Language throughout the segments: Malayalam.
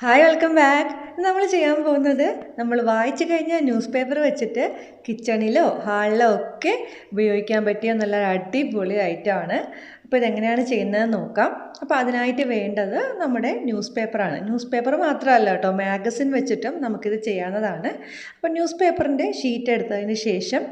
Hi welcome back. നമ്മൾ ചെയ്യാൻ പോകുന്നത് നമ്മൾ വായിച്ചു കഴിഞ്ഞ ന്യൂസ് പേപ്പർ വെച്ചിട്ട് കിച്ചണിലോ ഹാളിലോ ഒക്കെ ഉപയോഗിക്കാൻ പറ്റിയ നല്ല അടിപൊളി ഐറ്റമാണ്. അപ്പോൾ ഇതെങ്ങനെയാണ് ചെയ്യുന്നതെന്ന് നോക്കാം. അപ്പോൾ അതിനായിട്ട് വേണ്ടത് നമ്മുടെ ന്യൂസ് പേപ്പറാണ്. ന്യൂസ് പേപ്പർ മാത്രമല്ല കേട്ടോ, മാഗസിൻ വെച്ചിട്ടും നമുക്കിത് ചെയ്യാവുന്നതാണ്. അപ്പോൾ ന്യൂസ് പേപ്പറിൻ്റെ ഷീറ്റ് എടുത്തതിന് ശേഷം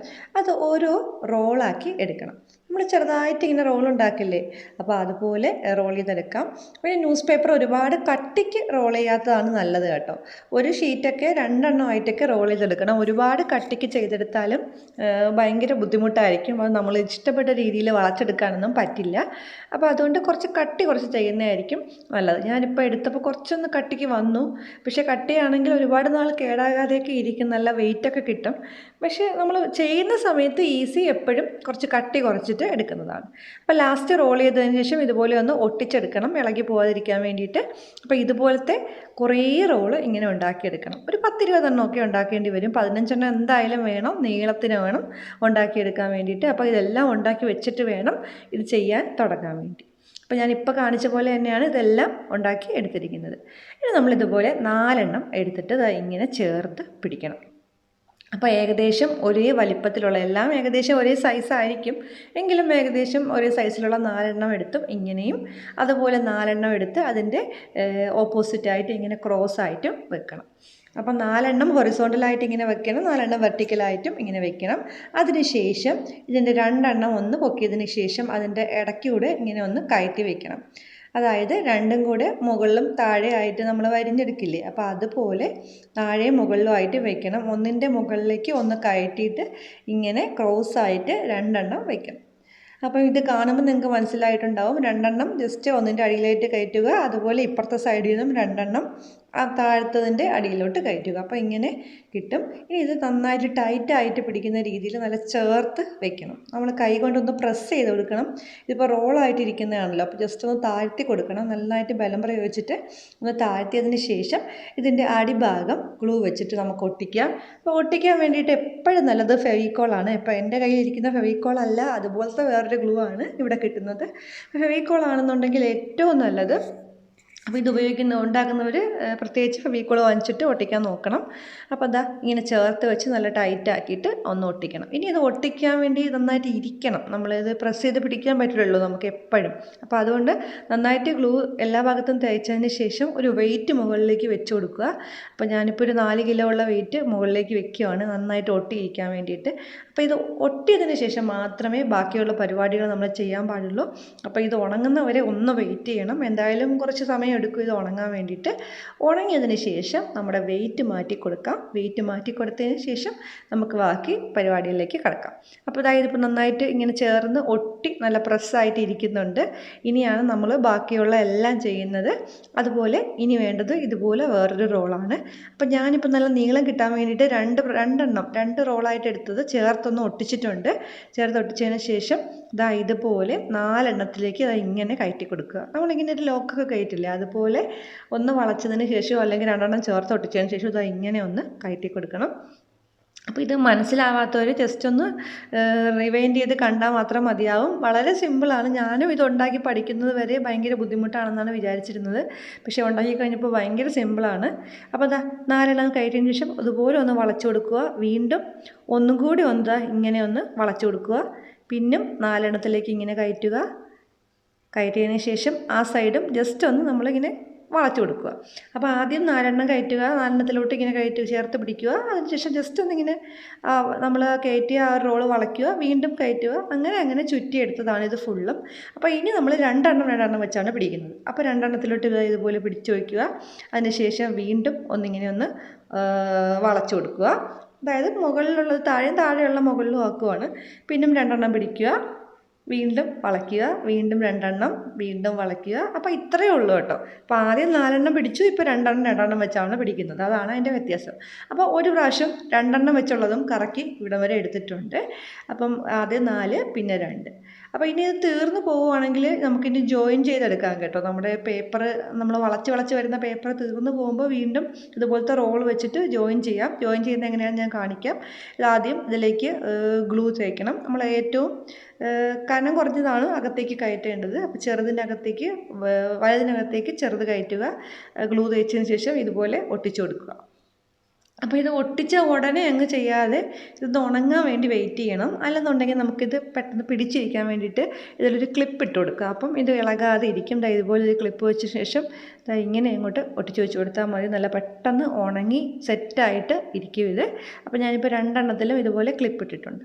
അത് ഓരോ റോളാക്കി എടുക്കണം. നമ്മൾ ചെറുതായിട്ട് ഇങ്ങനെ റോൾ ഉണ്ടാക്കില്ലേ, അപ്പോൾ അതുപോലെ റോൾ ചെയ്തെടുക്കാം. പിന്നെ ന്യൂസ് പേപ്പർ ഒരുപാട് കട്ടിക്ക് റോൾ ചെയ്യാത്തതാണ് നല്ലത് കേട്ടോ. ഒരു ഷീറ്റൊക്കെ രണ്ടെണ്ണമായിട്ടൊക്കെ റോൾ ചെയ്തെടുക്കണം. ഒരുപാട് കട്ടിക്ക് ചെയ്തെടുത്താലും ഭയങ്കര ബുദ്ധിമുട്ടായിരിക്കും. അത് നമ്മൾ ഇഷ്ടപ്പെട്ട രീതിയിൽ വളച്ചെടുക്കാനൊന്നും പറ്റില്ല. അപ്പോൾ അതുകൊണ്ട് കുറച്ച് ചെയ്യുന്നതായിരിക്കും നല്ലത്. ഞാനിപ്പോൾ എടുത്തപ്പോൾ കുറച്ചൊന്ന് കട്ടിക്ക് വന്നു. പക്ഷേ കട്ടിയാണെങ്കിൽ ഒരുപാട് നാൾ കേടാകാതെയൊക്കെ ഇരിക്കും, നല്ല വെയിറ്റൊക്കെ കിട്ടും. പക്ഷേ നമ്മൾ ചെയ്യുന്ന സമയത്ത് ഈസി എപ്പോഴും കുറച്ച് കട്ടി കുറച്ചിട്ട് എടുക്കുന്നതാണ്. അപ്പോൾ ലാസ്റ്റ് റോൾ ചെയ്തതിന് ശേഷം ഇതുപോലെ ഒന്ന് ഒട്ടിച്ചെടുക്കണം, ഇളകി പോകാതിരിക്കാൻ വേണ്ടിയിട്ട്. അപ്പോൾ ഇതുപോലത്തെ കുറേ റോള് ഇങ്ങനെ ഉണ്ടാക്കിയെടുക്കണം. ഒരു 10-20 എണ്ണമൊക്കെ ഉണ്ടാക്കേണ്ടി വരും. 15 എണ്ണം എന്തായാലും വേണം, നീളത്തിന് വേണം ഉണ്ടാക്കിയെടുക്കാൻ വേണ്ടിയിട്ട്. അപ്പോൾ ഇതെല്ലാം ഉണ്ടാക്കി വെച്ചിട്ട് വേണം ഇത് ചെയ്യാൻ തുടങ്ങാൻ വേണ്ടി. അപ്പോൾ ഞാനിപ്പോൾ കാണിച്ച പോലെ തന്നെയാണ് ഇതെല്ലാം ഉണ്ടാക്കി എടുത്തിരിക്കുന്നത്. ഇനി നമ്മളിതുപോലെ 4 എണ്ണം എടുത്തിട്ട് ഇങ്ങനെ ചേർത്ത് പിടിക്കണം. അപ്പോൾ ഏകദേശം ഒരേ വലിപ്പത്തിലുള്ള, എല്ലാം ഏകദേശം ഒരേ സൈസായിരിക്കും എങ്കിലും ഏകദേശം ഒരേ സൈസിലുള്ള 4 എണ്ണം എടുത്തും ഇങ്ങനെയും അതുപോലെ 4 എണ്ണം എടുത്ത് അതിൻ്റെ ഓപ്പോസിറ്റായിട്ട് ഇങ്ങനെ ക്രോസ് ആയിട്ടും വെക്കണം. അപ്പം 4 എണ്ണം ഹൊറിസോണ്ടലായിട്ട് ഇങ്ങനെ വെക്കണം, 4 എണ്ണം വെർട്ടിക്കലായിട്ടും ഇങ്ങനെ വെക്കണം. അതിനുശേഷം ഇതിൻ്റെ 2 എണ്ണം ഒന്ന് പൊക്കിയതിന് ശേഷം അതിൻ്റെ ഇടയ്ക്കൂടെ ഇങ്ങനെ ഒന്ന് കയറ്റി വെക്കണം. അതായത് രണ്ടും കൂടെ മുകളിലും താഴെ ആയിട്ട് നമ്മൾ വരിഞ്ഞെടുക്കില്ലേ, അപ്പോൾ അതുപോലെ താഴെ മുകളിലും ആയിട്ട് വെക്കണം. ഒന്നിൻ്റെ മുകളിലേക്ക് ഒന്ന് കയറ്റിയിട്ട് ഇങ്ങനെ ക്രോസ് ആയിട്ട് 2 എണ്ണം വെക്കണം. അപ്പോൾ ഇത് കാണുമ്പോൾ നിങ്ങൾക്ക് മനസ്സിലായിട്ടുണ്ടാവും. 2 എണ്ണം ജസ്റ്റ് ഒന്നിൻ്റെ അടിയിലായിട്ട് കയറ്റുക, അതുപോലെ ഇപ്പുറത്തെ സൈഡിൽ നിന്നും 2 എണ്ണം ആ താഴത്തതിൻ്റെ അടിയിലോട്ട് കയറ്റുക. അപ്പോൾ ഇങ്ങനെ കിട്ടും. ഇനി ഇത് നന്നായിട്ട് ടൈറ്റായിട്ട് പിടിക്കുന്ന രീതിയിൽ നല്ല ചേർത്ത് വെക്കണം. നമ്മൾ കൈ കൊണ്ടൊന്ന് പ്രസ് ചെയ്ത് കൊടുക്കണം. ഇതിപ്പോൾ റോളായിട്ടിരിക്കുന്നതാണല്ലോ, അപ്പോൾ ജസ്റ്റ് ഒന്ന് താഴ്ത്തി കൊടുക്കണം. നന്നായിട്ട് ബലം പ്രയോഗിച്ചിട്ട് ഒന്ന് താഴ്ത്തിയതിന് ശേഷം ഇതിൻ്റെ അടിഭാഗം ഗ്ലൂ വെച്ചിട്ട് നമുക്ക് ഒട്ടിക്കാം. അപ്പോൾ ഒട്ടിക്കാൻ വേണ്ടിയിട്ട് എപ്പോഴും നല്ലത് ഫെവിക്കോളാണ്. ഇപ്പോൾ എൻ്റെ കയ്യിലിരിക്കുന്ന ഫെവിക്കോൾ അല്ല, അതുപോലത്തെ വേറൊരു ഗ്ലൂ ആണ് ഇവിടെ കിട്ടുന്നത്. ഫെവിക്കോൾ ആണെന്നുണ്ടെങ്കിൽ ഏറ്റവും നല്ലത്. അപ്പോൾ ഇത് ഉണ്ടാക്കുന്നവർ പ്രത്യേകിച്ച് ഫെവിക്കോൾ വാങ്ങിച്ചിട്ട് ഒട്ടിക്കാൻ നോക്കണം. അപ്പോൾ അതാ ഇങ്ങനെ ചേർത്ത് വെച്ച് നല്ല ടൈറ്റാക്കിയിട്ട് ഒന്ന് ഒട്ടിക്കണം. ഇനി ഇത് ഒട്ടിക്കാൻ വേണ്ടി നന്നായിട്ട് ഇരിക്കണം, നമ്മളിത് പ്രസ് ചെയ്ത് പിടിക്കാൻ പറ്റില്ലല്ലോ നമുക്ക് എപ്പോഴും. അപ്പോൾ അതുകൊണ്ട് നന്നായിട്ട് ഗ്ലൂ എല്ലാ ഭാഗത്തും തേച്ചതിന് ശേഷം ഒരു വെയിറ്റ് മുകളിലേക്ക് വെച്ച് കൊടുക്കുക. അപ്പോൾ ഞാനിപ്പോൾ ഒരു 4 കിലോ ഉള്ള വെയിറ്റ് മുകളിലേക്ക് വെക്കുകയാണ്, നന്നായിട്ട് ഒട്ടിയിരിക്കാൻ വേണ്ടിയിട്ട്. അപ്പോൾ ഇത് ഒട്ടിയതിന് ശേഷം മാത്രമേ ബാക്കിയുള്ള പരിപാടികൾ നമ്മൾ ചെയ്യാൻ പാടുള്ളൂ. അപ്പോൾ ഇത് ഉണങ്ങുന്നവരെ ഒന്ന് വെയിറ്റ് ചെയ്യണം. എന്തായാലും കുറച്ച് സമയം എടുക്കും ഇത് ഉണങ്ങാൻ വേണ്ടിയിട്ട്. ഉണങ്ങിയതിന് ശേഷം നമ്മുടെ വെയിറ്റ് മാറ്റി കൊടുക്കാം. വെയിറ്റ് മാറ്റി കൊടുത്തതിന് ശേഷം നമുക്ക് ബാക്കി പരിപാടികളിലേക്ക് കിടക്കാം. അപ്പോൾ അതായത് ഇപ്പോൾ നന്നായിട്ട് ഇങ്ങനെ ചേർന്ന് ഒട്ടി നല്ല പ്രസ്സായിട്ട് ഇരിക്കുന്നുണ്ട്. ഇനിയാണ് നമ്മൾ ബാക്കിയുള്ള എല്ലാം ചെയ്യുന്നത്. അതുപോലെ ഇനി വേണ്ടത് ഇതുപോലെ വേറൊരു റോളാണ്. അപ്പോൾ ഞാനിപ്പോൾ നല്ല നീളം കിട്ടാൻ വേണ്ടിയിട്ട് രണ്ട് റോളായിട്ട് എടുത്തത് ചേർത്തൊന്ന് ഒട്ടിച്ചിട്ടുണ്ട്. ചേർത്ത് ഒട്ടിച്ചതിന് ശേഷം ഇതുപോലെ 4 എണ്ണത്തിലേക്ക് ഇങ്ങനെ കയറ്റി കൊടുക്കുക. നമ്മളിങ്ങനെ ഒരു ലോക്കൊക്കെ കയറ്റില്ലേ, അതുപോലെ ഒന്ന് വളച്ചതിന് ശേഷം അല്ലെങ്കിൽ 2 എണ്ണം ചേർത്ത് ഒട്ടിച്ചതിന് ശേഷം ഇങ്ങനെ ഒന്ന് കയറ്റി കൊടുക്കണം. അപ്പോൾ ഇത് മനസ്സിലാവാത്തവർ ജസ്റ്റ് ഒന്ന് റിവൈൻഡ് ചെയ്ത് കണ്ടാൽ മാത്രം മതിയാവും. വളരെ സിമ്പിളാണ്. ഞാനും ഇത് ഉണ്ടാക്കി പഠിക്കുന്നത് വരെ ഭയങ്കര ബുദ്ധിമുട്ടാണെന്നാണ് വിചാരിച്ചിരുന്നത്. പക്ഷേ ഉണ്ടാക്കി കഴിഞ്ഞപ്പോൾ ഭയങ്കര സിമ്പിളാണ്. അപ്പോൾ 4 എണ്ണം കയറ്റിയതിന് ശേഷം അതുപോലെ ഒന്ന് വളച്ചു കൊടുക്കുക. വീണ്ടും ഒന്നും കൂടി ഇങ്ങനെ ഒന്ന് വളച്ചു കൊടുക്കുക. പിന്നും 4 എണ്ണത്തിലേക്ക് ഇങ്ങനെ കയറ്റുക. കയറ്റിയതിന് ശേഷം ആ സൈഡും ജസ്റ്റ് ഒന്ന് നമ്മളിങ്ങനെ വളച്ചു കൊടുക്കുക. അപ്പോൾ ആദ്യം 4 എണ്ണം കയറ്റുക, 4 എണ്ണത്തിലോട്ട് ഇങ്ങനെ ചേർത്ത് പിടിക്കുക. അതിനുശേഷം ജസ്റ്റ് ഒന്നിങ്ങനെ നമ്മൾ കയറ്റിയ ആ റോള് വളയ്ക്കുക, വീണ്ടും കയറ്റുക. അങ്ങനെ ചുറ്റിയെടുത്തതാണ് ഇത് ഫുള്ളും. അപ്പോൾ ഇനി നമ്മൾ 2 എണ്ണം വെച്ചാണ് പിടിക്കുന്നത്. അപ്പോൾ 2 എണ്ണത്തിലോട്ട് ഇതുപോലെ പിടിച്ചു വയ്ക്കുക. അതിനുശേഷം വീണ്ടും ഒന്നിങ്ങനെ ഒന്ന് വളച്ചു കൊടുക്കുക. അതായത് മുകളിലുള്ളത് താഴെയുള്ള മുകളിലും ആക്കുവാണ്. പിന്നും 2 എണ്ണം പിടിക്കുക, വീണ്ടും വളയ്ക്കുക, വീണ്ടും 2 എണ്ണം, വീണ്ടും വളയ്ക്കുക. അപ്പോൾ ഇത്രയേ ഉള്ളൂ കേട്ടോ. അപ്പോൾ ആദ്യം 4 എണ്ണം പിടിച്ചു, ഇപ്പോൾ 2 എണ്ണം വെച്ചാണ് പിടിക്കുന്നത്. അതാണ് അതിൻ്റെ വ്യത്യാസം. അപ്പോൾ ഒരു പ്രാവശ്യം 2 എണ്ണം വെച്ചുള്ളതും കറക്കി ഇവിടം വരെ എടുത്തിട്ടുണ്ട്. അപ്പം ആദ്യം 4 പിന്നെ 2. അപ്പോൾ ഇനി ഇത് തീർന്നു പോവുകയാണെങ്കിൽ നമുക്കിനി ജോയിൻ ചെയ്തെടുക്കാം കേട്ടോ. നമ്മുടെ പേപ്പർ നമ്മൾ വളച്ച് വരുന്ന പേപ്പർ തീർന്നു പോകുമ്പോൾ വീണ്ടും ഇതുപോലത്തെ റോൾ വെച്ചിട്ട് ജോയിൻ ചെയ്യാം. ജോയിൻ ചെയ്യുന്നത് എങ്ങനെയാണെന്ന് ഞാൻ കാണിക്കാം. ഇതാദ്യം ഇതിലേക്ക് ഗ്ലൂ തേക്കണം. നമ്മൾ ഏറ്റവും കനം കുറഞ്ഞതാണ് അകത്തേക്ക് കയറ്റേണ്ടത്. അപ്പോൾ ചെറുതിൻ്റെ അകത്തേക്ക് വലുതിനകത്തേക്ക് ചെറുത് കയറ്റുക. ഗ്ലൂ തേച്ചതിന് ശേഷം ഇതുപോലെ ഒട്ടിച്ചു കൊടുക്കുക. അപ്പോൾ ഇത് ഒട്ടിച്ച ഉടനെ അങ്ങ് ചെയ്യാതെ ഇത് ഉണങ്ങാൻ വേണ്ടി വെയിറ്റ് ചെയ്യണം. അല്ലെന്നുണ്ടെങ്കിൽ നമുക്കിത് പെട്ടെന്ന് പിടിച്ചിരിക്കാൻ വേണ്ടിയിട്ട് ഇതിലൊരു ക്ലിപ്പ് ഇട്ട് കൊടുക്കുക. അപ്പം ഇത് ഇളകാതെ ഇരിക്കും. ഇതുപോലെ ഒരു ക്ലിപ്പ് വെച്ച ശേഷം ഇങ്ങനെ ഇങ്ങോട്ട് ഒട്ടിച്ച് വെച്ച് കൊടുത്താൽ മതി. നല്ല പെട്ടെന്ന് ഉണങ്ങി സെറ്റായിട്ട് ഇരിക്കും ഇത്. അപ്പോൾ ഞാനിപ്പോൾ 2 എണ്ണത്തിലും ഇതുപോലെ ക്ലിപ്പ് ഇട്ടിട്ടുണ്ട്.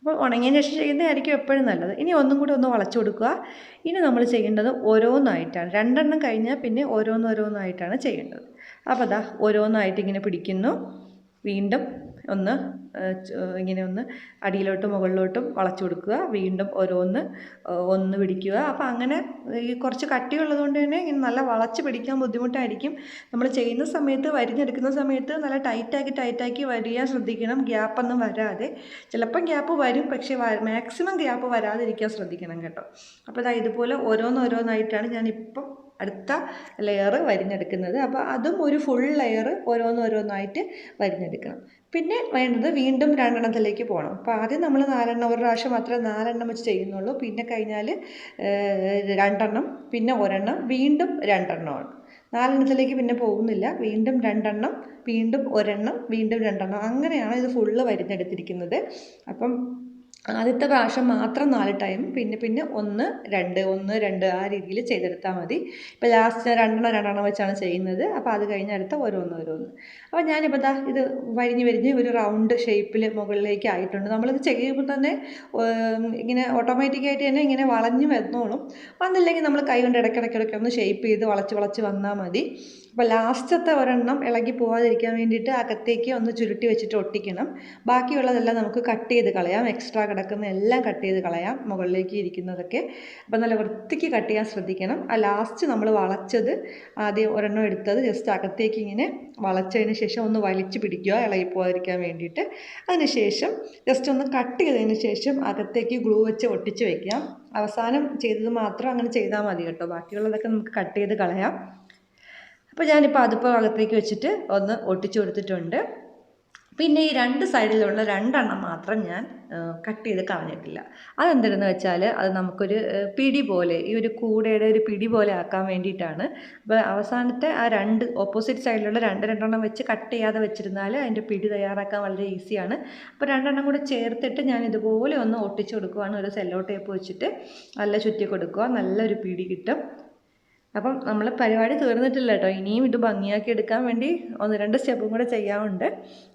അപ്പോൾ ഉണങ്ങിയതിന് ശേഷം ചെയ്യുന്നതായിരിക്കും എപ്പോഴും നല്ലത്. ഇനി ഒന്നും കൂടി ഒന്ന് വളച്ചു കൊടുക്കുക. ഇനി നമ്മൾ ചെയ്യേണ്ടത് ഓരോന്നായിട്ടാണ്. 2 എണ്ണം കഴിഞ്ഞാൽ പിന്നെ ഓരോന്നായിട്ടാണ് ചെയ്യേണ്ടത്. അപ്പോൾ അതാ ഓരോന്നായിട്ട് ഇങ്ങനെ പിടിക്കുന്നു. വീണ്ടും ഒന്ന് ഇങ്ങനെ ഒന്ന് അടിയിലോട്ടും മുകളിലോട്ടും വളച്ചു കൊടുക്കുക. വീണ്ടും ഒന്ന് പിടിക്കുക. അപ്പോൾ അങ്ങനെ ഈ കുറച്ച് കട്ടിയുള്ളത് തന്നെ ഇങ്ങനെ നല്ല വളച്ച് പിടിക്കാൻ ബുദ്ധിമുട്ടായിരിക്കും. നമ്മൾ ചെയ്യുന്ന സമയത്ത് വരിഞ്ഞെടുക്കുന്ന സമയത്ത് നല്ല ടൈറ്റാക്കി വരിയാൻ ശ്രദ്ധിക്കണം. ഗ്യാപ്പൊന്നും വരാതെ. ചിലപ്പം ഗ്യാപ്പ് വരും, പക്ഷേ മാക്സിമം ഗ്യാപ്പ് വരാതിരിക്കാൻ ശ്രദ്ധിക്കണം കേട്ടോ. അപ്പോൾ ഇതാ ഇതുപോലെ ഓരോന്നായിട്ടാണ് ഞാനിപ്പം അടുത്ത ലെയർ വരിഞ്ഞെടുക്കുന്നത്. അപ്പോൾ അതും ഒരു ഫുൾ ലെയർ ഓരോന്നായിട്ട് വരിഞ്ഞെടുക്കണം. പിന്നെ വേണ്ടത് വീണ്ടും 2 എണ്ണത്തിലേക്ക് പോകണം. അപ്പോൾ ആദ്യം നമ്മൾ 4 എണ്ണം, ഒരു പ്രാവശ്യം മാത്രമേ 4 എണ്ണം വെച്ച് ചെയ്യുന്നുള്ളൂ. പിന്നെ കഴിഞ്ഞാൽ 2 എണ്ണം, പിന്നെ 1 എണ്ണം, വീണ്ടും 2 എണ്ണമാണ്. 4 എണ്ണത്തിലേക്ക് പിന്നെ പോകുന്നില്ല. വീണ്ടും 2 എണ്ണം, വീണ്ടും 1 എണ്ണം, വീണ്ടും 2 എണ്ണം. അങ്ങനെയാണ് ഇത് ഫുള്ള് വരിഞ്ഞെടുത്തിരിക്കുന്നത്. അപ്പം ആദ്യത്തെ പ്രാവശ്യം മാത്രം 4 ടൈം, പിന്നെ 1 2 ആ രീതിയിൽ ചെയ്തെടുത്താൽ മതി. ഇപ്പോൾ ലാസ്റ്റ് 2 എണ്ണം വെച്ചാണ് ചെയ്യുന്നത്. അപ്പോൾ അത് കഴിഞ്ഞ് അടുത്ത ഓരോന്ന്. അപ്പോൾ ഞാനിപ്പോൾ ഇത് വരിഞ്ഞ് ഒരു റൗണ്ട് ഷേപ്പിൽ മുകളിലേക്ക് ആയിട്ടുണ്ട്. നമ്മളിത് ചെയ്യുമ്പോൾ തന്നെ ഇങ്ങനെ ഓട്ടോമാറ്റിക്കായിട്ട് തന്നെ ഇങ്ങനെ വളഞ്ഞ് വന്നോളും. വന്നില്ലെങ്കിൽ നമ്മൾ കൈ കൊണ്ട് ഇടയ്ക്കിടയ്ക്ക് ഒന്ന് ഷേപ്പ് ചെയ്ത് വളച്ച് വന്നാൽ മതി. അപ്പോൾ ലാസ്റ്റത്തെ ഒരെണ്ണം ഇളകി പോകാതിരിക്കാൻ വേണ്ടിയിട്ട് അകത്തേക്ക് ഒന്ന് ചുരുട്ടി വെച്ചിട്ട് ഒട്ടിക്കണം. ബാക്കിയുള്ളതെല്ലാം നമുക്ക് കട്ട് ചെയ്ത് കളയാം. എക്സ്ട്രാ കിടക്കുന്ന എല്ലാം കട്ട് ചെയ്ത് കളയാം, മുകളിലേക്ക് ഇരിക്കുന്നതൊക്കെ. അപ്പോൾ നല്ല വൃത്തിക്ക് കട്ട് ചെയ്യാൻ ശ്രദ്ധിക്കണം. ആ ലാസ്റ്റ് നമ്മൾ വളച്ചത് ആദ്യം ഒരെണ്ണം എടുത്തത് ജസ്റ്റ് അകത്തേക്ക് ഇങ്ങനെ വളച്ചതിന് ശേഷം ഒന്ന് വലിച്ചു പിടിക്കുക, ഇളകി പോകാതിരിക്കാൻ വേണ്ടിയിട്ട്. അതിന് ശേഷം ജസ്റ്റ് ഒന്ന് കട്ട് ചെയ്തതിന് ശേഷം അകത്തേക്ക് ഗ്ലൂ വെച്ച് ഒട്ടിച്ച് വയ്ക്കാം. അവസാനം ചെയ്തത് മാത്രം അങ്ങനെ ചെയ്താൽ മതി കേട്ടോ. ബാക്കിയുള്ളതൊക്കെ നമുക്ക് കട്ട് ചെയ്ത് കളയാം. അപ്പോൾ ഞാനിപ്പോൾ അതിപ്പോൾ അകത്തേക്ക് വെച്ചിട്ട് ഒന്ന് ഒട്ടിച്ചു കൊടുത്തിട്ടുണ്ട്. പിന്നെ ഈ 2 സൈഡിലുള്ള 2 എണ്ണം മാത്രം ഞാൻ കട്ട് ചെയ്ത് കളഞ്ഞിട്ടില്ല. അതെന്തിനെന്ന് വെച്ചാൽ അത് നമുക്കൊരു പിടി പോലെ, ഈ ഒരു കൂടയുടെ ഒരു പിടി പോലെ ആക്കാൻ വേണ്ടിയിട്ടാണ്. അപ്പോൾ അവസാനത്തെ ആ 2 ഓപ്പോസിറ്റ് സൈഡിലുള്ള 2 എണ്ണം വെച്ച് കട്ട് ചെയ്യാതെ വെച്ചിരുന്നാൽ അതിൻ്റെ പിടി തയ്യാറാക്കാൻ വളരെ ഈസിയാണ്. അപ്പോൾ 2 എണ്ണം കൂടെ ചേർത്തിട്ട് ഞാൻ ഇതുപോലെ ഒന്ന് ഒട്ടിച്ചു കൊടുക്കുകയാണ്. ഒരു സെല്ലോ ടേപ്പ് വെച്ചിട്ട് നല്ല ചുറ്റി കൊടുക്കുക. നല്ലൊരു പിടി കിട്ടും. അപ്പം നമ്മൾ പരിപാടി തീർന്നിട്ടില്ല കേട്ടോ. ഇനിയും ഇത് ഭംഗിയാക്കി എടുക്കാൻ വേണ്ടി 1-2 സ്റ്റെപ്പും കൂടെ ചെയ്യാറുണ്ട്.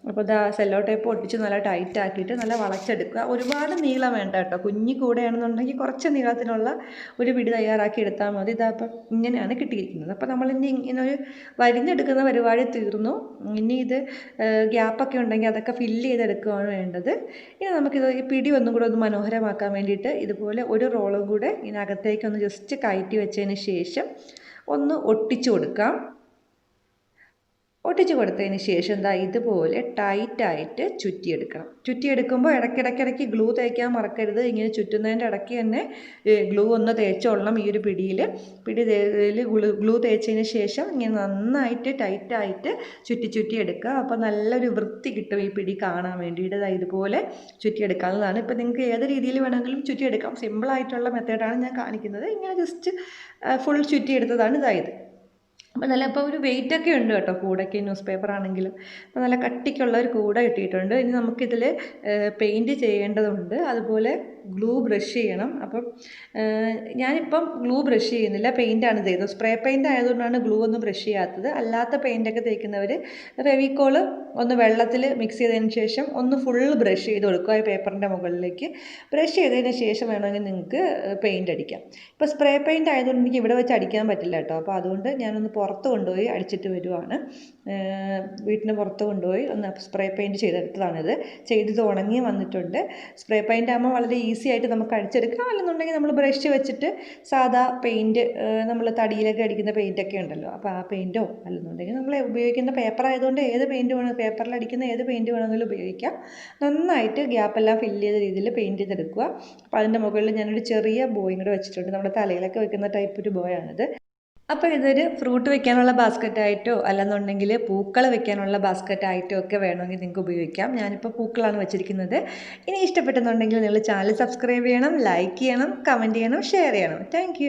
അപ്പോൾ സെല്ലോ ടേപ്പ് ഒട്ടിച്ച് നല്ല ടൈറ്റ് ആക്കിയിട്ട് നല്ല വളച്ചെടുക്കുക. ഒരുപാട് നീളം വേണ്ട കേട്ടോ. കുഞ്ഞി കൂടെയാണെന്നുണ്ടെങ്കിൽ കുറച്ച് നീളത്തിനുള്ള ഒരു പിടി തയ്യാറാക്കി എടുത്താൽ മതി. ഇതപ്പം ഇങ്ങനെയാണ് കിട്ടിയിരിക്കുന്നത്. അപ്പോൾ നമ്മളിനി ഇങ്ങനെ ഒരു വരിഞ്ഞെടുക്കുന്ന പരിപാടി തീർന്നു. ഇനി ഇത് ഗ്യാപ്പൊക്കെ ഉണ്ടെങ്കിൽ അതൊക്കെ ഫില്ല് ചെയ്തെടുക്കുകയാണ് വേണ്ടത്. ഇനി നമുക്കിത് ഈ പിടി ഒന്നും കൂടെ ഒന്ന് മനോഹരമാക്കാൻ വേണ്ടിയിട്ട് ഇതുപോലെ ഒരു റോളും കൂടെ ഇതിനകത്തേക്ക് ഒന്ന് ജസ്റ്റ് കയറ്റി വെച്ചതിന് ശേഷം ഒന്ന് ഒട്ടിച്ചു കൊടുക്കാം. ഒട്ടിച്ചു കൊടുത്തതിന് ശേഷം ഇതുപോലെ ടൈറ്റായിട്ട് ചുറ്റിയെടുക്കണം. ചുറ്റിയെടുക്കുമ്പോൾ ഇടയ്ക്കിടയ്ക്ക് ഗ്ലൂ തേക്കാൻ മറക്കരുത്. ഇങ്ങനെ ചുറ്റുന്നതിൻ്റെ ഇടയ്ക്ക് തന്നെ ഗ്ലൂ ഒന്ന് തേച്ചോളണം. ഈ ഒരു പിടിയിൽ ഗ്ലൂ തേച്ചതിന് ശേഷം ഇങ്ങനെ നന്നായിട്ട് ടൈറ്റായിട്ട് ചുറ്റിയെടുക്കുക. അപ്പോൾ നല്ലൊരു വൃത്തി കിട്ടും ഈ പിടി കാണാൻ വേണ്ടിയിട്ട്. ഇതുപോലെ ചുറ്റിയെടുക്കാവുന്നതാണ്. ഇപ്പോൾ നിങ്ങൾക്ക് ഏത് രീതിയിൽ വേണമെങ്കിലും ചുറ്റിയെടുക്കാം. സിമ്പിളായിട്ടുള്ള മെത്തേഡാണ് ഞാൻ കാണിക്കുന്നത്. ഇങ്ങനെ ജസ്റ്റ് ഫുൾ ചുറ്റിയെടുത്തതാണ് ഇതായത്. അപ്പോൾ നല്ല ഇപ്പോൾ ഒരു വെയിറ്റൊക്കെ ഉണ്ട് കേട്ടോ കൂടയ്ക്ക്. ന്യൂസ് പേപ്പർ ആണെങ്കിലും അപ്പോൾ നല്ല കട്ടിക്കുള്ള ഒരു കൂട കിട്ടിയിട്ടുണ്ട്. ഇനി നമുക്കിതിൽ പെയിൻറ്റ് ചെയ്യേണ്ടതുണ്ട്. അതുപോലെ ഗ്ലൂ ബ്രഷ് ചെയ്യണം. അപ്പം ഞാനിപ്പം ഗ്ലൂ ബ്രഷ് ചെയ്യുന്നില്ല, പെയിൻറ്റാണ് ചെയ്തത്. സ്പ്രേ പെയിൻ്റ് ആയതുകൊണ്ടാണ് ഗ്ലൂ ഒന്നും ബ്രഷ് ചെയ്യാത്തത്. അല്ലാത്ത പെയിൻറ്റൊക്കെ തേക്കുന്നവർ ഫെവിക്കോൾ ഒന്ന് വെള്ളത്തിൽ മിക്സ് ചെയ്തതിന് ശേഷം ഒന്ന് ഫുൾ ബ്രഷ് ചെയ്ത് കൊടുക്കുക ഈ പേപ്പറിൻ്റെ മുകളിലേക്ക്. ബ്രഷ് ചെയ്തതിന് ശേഷം വേണമെങ്കിൽ നിങ്ങൾക്ക് പെയിൻറ്റ് അടിക്കാം. ഇപ്പോൾ സ്പ്രേ പെയിൻറ്റ് ആയതുകൊണ്ട് എനിക്ക് ഇവിടെ വെച്ച് അടിക്കാൻ പറ്റില്ല കേട്ടോ. അപ്പോൾ അതുകൊണ്ട് ഞാനൊന്ന് പുറത്ത് കൊണ്ടുപോയി അടിച്ചിട്ട് വരുവാണ്. വീട്ടിന് പുറത്ത് കൊണ്ടുപോയി ഒന്ന് സ്പ്രേ പെയിൻറ്റ് ചെയ്തെടുത്തതാണിത്. ചെയ്തത് ഉണങ്ങി വന്നിട്ടുണ്ട്. സ്പ്രേ പെയിൻ്റ് ആകുമ്പോൾ വളരെ ഈസി ആയിട്ട് നമുക്ക് അടിച്ചെടുക്കാം. അല്ലെന്നുണ്ടെങ്കിൽ നമ്മൾ ബ്രഷ് വെച്ചിട്ട് സാധാ പെയിൻറ്റ് നമ്മൾ തടിയിലൊക്കെ അടിക്കുന്ന പെയിൻറ്റൊക്കെ ഉണ്ടല്ലോ, അപ്പോൾ ആ പെയിൻറ്റോ അല്ലെന്നുണ്ടെങ്കിൽ നമ്മൾ ഉപയോഗിക്കുന്ന പേപ്പർ ആയതുകൊണ്ട് ഏത് പെയിൻറ്റ് വേണം, പേപ്പറിൽ അടിക്കുന്ന ഏത് പെയിൻറ്റ് വേണമെങ്കിലും ഉപയോഗിക്കാം. നന്നായിട്ട് ഗ്യാപ്പെല്ലാം ഫില്ല് ചെയ്ത രീതിയിൽ പെയിൻറ്റ് ചെയ്തെടുക്കുക. അപ്പോൾ അതിൻ്റെ മുകളിൽ ഞാനൊരു ചെറിയ ബോയും കൂടെ വെച്ചിട്ടുണ്ട്. നമ്മുടെ തലയിലൊക്കെ വെക്കുന്ന ടൈപ്പ് ഒരു ബോയാണിത്. അപ്പോൾ ഇതൊരു ഫ്രൂട്ട് വെക്കാനുള്ള ബാസ്ക്കറ്റായിട്ടോ അല്ലെന്നുണ്ടെങ്കിൽ പൂക്കൾ വെക്കാനുള്ള ബാസ്ക്കറ്റായിട്ടോ ഒക്കെ വേണമെങ്കിൽ നിങ്ങൾക്ക് ഉപയോഗിക്കാം. ഞാനിപ്പോൾ പൂക്കളാണ് വെച്ചിരിക്കുന്നത്. ഇനി ഇഷ്ടപ്പെട്ടെന്നുണ്ടെങ്കിൽ നിങ്ങൾ ചാനൽ സബ്സ്ക്രൈബ് ചെയ്യണം, ലൈക്ക് ചെയ്യണം, കമൻറ്റ് ചെയ്യണം, ഷെയർ ചെയ്യണം. താങ്ക്